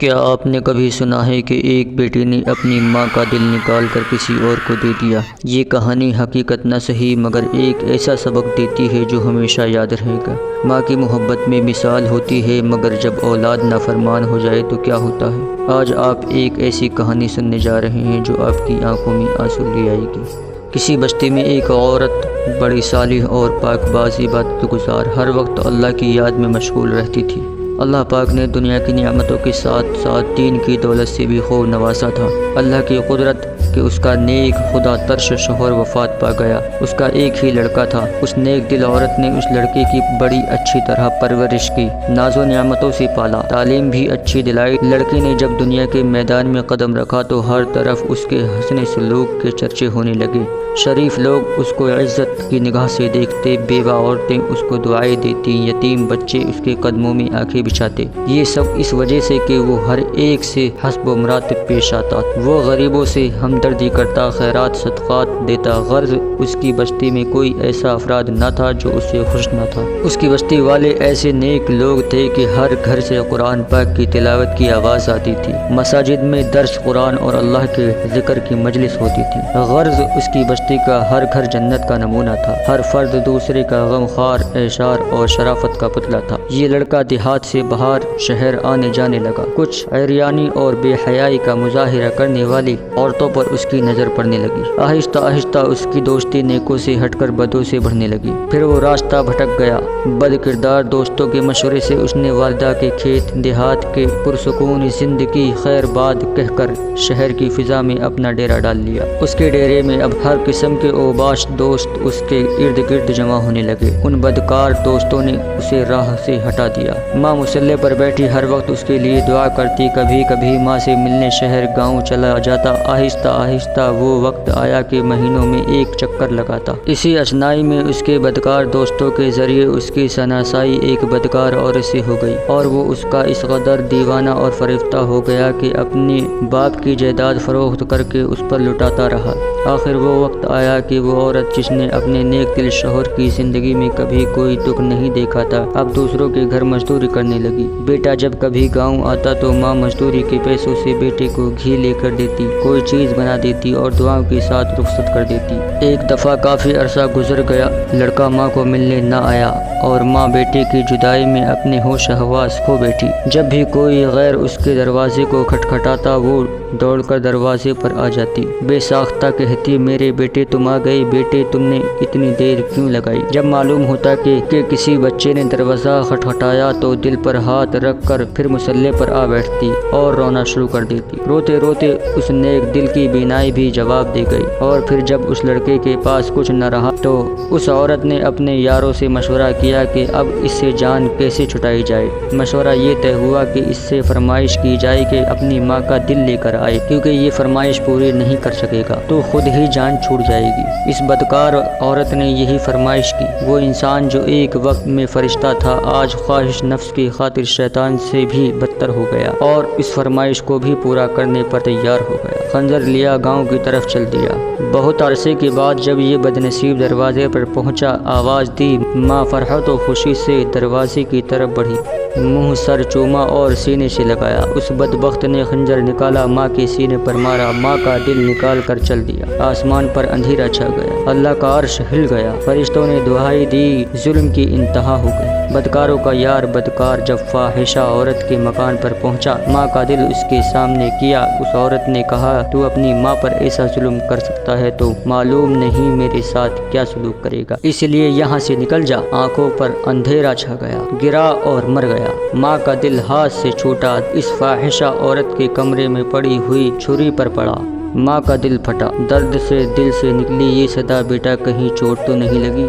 کیا آپ نے کبھی سنا ہے کہ ایک بیٹی نے اپنی ماں کا دل نکال کر کسی اور کو دے دیا؟ یہ کہانی حقیقت نہ صحیح مگر ایک ایسا سبق دیتی ہے جو ہمیشہ یاد رہے گا۔ ماں کی محبت میں مثال ہوتی ہے مگر جب اولاد نافرمان ہو جائے تو کیا ہوتا ہے؟ آج آپ ایک ایسی کہانی سننے جا رہے ہیں جو آپ کی آنکھوں میں آنسو لے آئے گی۔ کسی بستی میں ایک عورت بڑی صالح اور پاک باز عبادت گزار ہر وقت اللہ کی یاد میں مشغول رہتی تھی۔ اللہ پاک نے دنیا کی نعمتوں کے ساتھ ساتھ دین کی دولت سے بھی خوب نوازا تھا۔ اللہ کی قدرت کہ اس کا نیک خدا ترش شوہر وفات پا گیا۔ اس کا ایک ہی لڑکا تھا۔ اس نیک دل عورت نے اس لڑکے کی بڑی اچھی طرح پرورش کی، ناز و نعمتوں سے پالا، تعلیم بھی اچھی دلائی۔ لڑکے نے جب دنیا کے میدان میں قدم رکھا تو ہر طرف اس کے حسن سلوک کے چرچے ہونے لگے۔ شریف لوگ اس کو عزت کی نگاہ سے دیکھتے، بیوہ عورتیں اس کو دعائیں دیتی، یتیم بچے اس کے قدموں میں آنکھیں بچھاتے۔ یہ سب اس وجہ سے کہ وہ ہر ایک سے حسب و مراتب پیش آتا، وہ غریبوں سے ہمدردی کرتا، خیرات صدقات دیتا۔ غرض اس کی بستی میں کوئی ایسا افراد نہ تھا جو اس سے خوش نہ تھا۔ اس کی بستی والے ایسے نیک لوگ تھے کہ ہر گھر سے قرآن پاک کی تلاوت کی آواز آتی تھی، مساجد میں درس قرآن اور اللہ کے ذکر کی مجلس ہوتی تھی۔ غرض اس کی بستی کا ہر گھر جنت کا نمونہ تھا، ہر فرد دوسرے کا غم خوار، اعشار اور شرافت کا پتلا تھا۔ یہ لڑکا دیہات سے باہر شہر آنے جانے لگا۔ کچھ عریانی اور بے حیائی کا مظاہرہ کرنے والی عورتوں پر اس کی نظر پڑنے لگی۔ آہستہ آہستہ اس کی دوستی نیکوں سے ہٹ کر بدوں سے بڑھنے لگی۔ پھر وہ راستہ بھٹک گیا۔ بد کردار دوستوں کے مشورے سے اس نے والدہ کے کھیت دیہات کے پرسکون زندگی خیر باد کہہ کر شہر کی فضا میں اپنا ڈیرا ڈال لیا۔ اس کے ڈیرے میں اب ہر قسم کے اوباش دوست اس کے ارد گرد جمع ہونے لگے۔ ان بدکار دوستوں نے اسے راہ سے ہٹا دیا۔ ماں مسلح پر بیٹھی ہر وقت اس کے لیے دعا کرتی، کبھی کبھی ماں سے ملنے شہر گاؤں چلا جاتا۔ آہستہ آہستہ وہ وقت آیا کہ مہینوں میں ایک چکر لگاتا۔ اسی اثناء میں اس کے بدکار دوستوں کے ذریعے اس کی شناسائی ایک بدکار عورت سے ہو گئی، اور وہ اس کا اس قدر دیوانہ اور فریفتہ ہو گیا کہ اپنے باپ کی جائیداد فروخت کر کے اس پر لٹاتا رہا۔ آخر وہ وقت آیا کہ وہ عورت جس نے اپنے نیک دل شوہر کی زندگی میں کبھی کوئی دکھ نہیں دیکھا تھا، اب دوسروں کے گھر مزدوری کرنے لگی۔ بیٹا جب کبھی گاؤں آتا تو ماں مزدوری کے پیسوں سے بیٹے کو گھی لے کر دیتی، کوئی چیز بنا دیتی اور دعاؤں کے ساتھ رخصت کر دیتی۔ ایک دفعہ کافی عرصہ گزر گیا، لڑکا ماں کو ملنے نہ آیا اور ماں بیٹے کی جدائی میں اپنے ہوش حواس کھو بیٹھی۔ جب بھی کوئی غیر اس کے دروازے کو کھٹکھٹاتا وہ دوڑ کر دروازے پر آ جاتی، بے ساختہ کہتی، میرے بیٹے تم آ گئے، بیٹے تم نے اتنی دیر کیوں لگائی؟ جب معلوم ہوتا کہ کسی بچے نے دروازہ کھٹکھٹایا تو دل پر ہاتھ رکھ کر پھر مصلے پر آ بیٹھتی اور رونا شروع کر دیتی۔ روتے روتے اس نیک دل کی بینائی بھی جواب دے گئی، اور پھر جب اس لڑکے کے پاس کچھ نہ رہا تو اس عورت نے اپنے یاروں سے مشورہ کیا کہ اب اس سے جان کیسے چھٹائی جائے۔ مشورہ یہ طے ہوا کہ اس سے فرمائش کی جائے کہ اپنی ماں کا دل لے کر آئے، کیونکہ یہ فرمائش پوری نہیں کر سکے گا تو خود ہی جان چھوٹ جائے گی۔ اس بدکار عورت نے یہی فرمائش کی۔ وہ انسان جو ایک وقت میں فرشتہ تھا آج خواہش نفس کی خاطر شیطان سے بھی بدتر ہو گیا، اور اس فرمائش کو بھی پورا کرنے پر تیار ہو گیا۔ خنجر لیا گاؤں کی طرف چل دیا۔ بہت عرصے کے بعد جب یہ بدنصیب دروازے پر پہنچا، آواز دی، ماں فرحت و خوشی سے دروازے کی طرف بڑھی، منہ سر چوما اور سینے سے لگایا۔ اس بدبخت نے خنجر نکالا، ماں کے سینے پر مارا، ماں کا دل نکال کر چل دیا۔ آسمان پر اندھیرا چھا گیا، اللہ کا عرش ہل گیا، فرشتوں نے دعائی دی، ظلم کی انتہا ہو گئی۔ بدکاروں کا یار بدکار جب فاحشہ عورت کے مکان پر پہنچا، ماں کا دل اس کے سامنے کیا۔ اس عورت نے کہا، تو اپنی ماں پر ایسا ظلم کر سکتا ہے تو معلوم نہیں میرے ساتھ کیا سلوک کرے گا، اس لیے یہاں سے نکل جا۔ آنکھوں پر اندھیرا چھا گیا، گرا اور مر گیا۔ ماں کا دل ہاتھ سے چھوٹا، اس فاحشہ عورت کے کمرے میں پڑی ہوئی چھری پر پڑا۔ ماں کا دل پھٹا، درد سے دل سے نکلی یہ صدا، بیٹا کہیں چوٹ تو نہیں لگی؟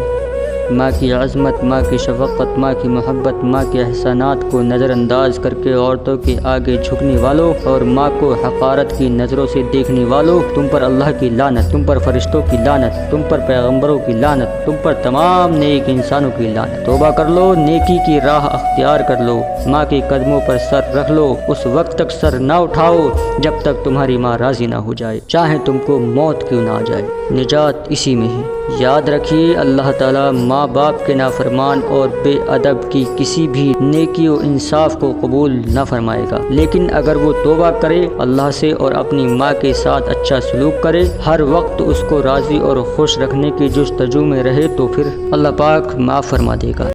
ماں کی عظمت، ماں کی شفقت، ماں کی محبت، ماں کے احسانات کو نظر انداز کر کے عورتوں کے آگے جھکنے والوں اور ماں کو حقارت کی نظروں سے دیکھنے والوں، تم پر اللہ کی لعنت، تم پر فرشتوں کی لعنت، تم پر پیغمبروں کی لعنت، تم پر تمام نیک انسانوں کی لعنت۔ توبہ کر لو، نیکی کی راہ اختیار کر لو، ماں کے قدموں پر سر رکھ لو، اس وقت تک سر نہ اٹھاؤ جب تک تمہاری ماں راضی نہ ہو جائے، چاہے تم کو موت کیوں نہ آ جائے۔ نجات اسی میں ہے۔ یاد رکھیے اللہ تعالیٰ ماں باپ کے نافرمان اور بے ادب کی کسی بھی نیکی و انصاف کو قبول نہ فرمائے گا، لیکن اگر وہ توبہ کرے اللہ سے اور اپنی ماں کے ساتھ اچھا سلوک کرے، ہر وقت اس کو راضی اور خوش رکھنے کی جستجو میں رہے، تو پھر اللہ پاک معاف فرما دے گا۔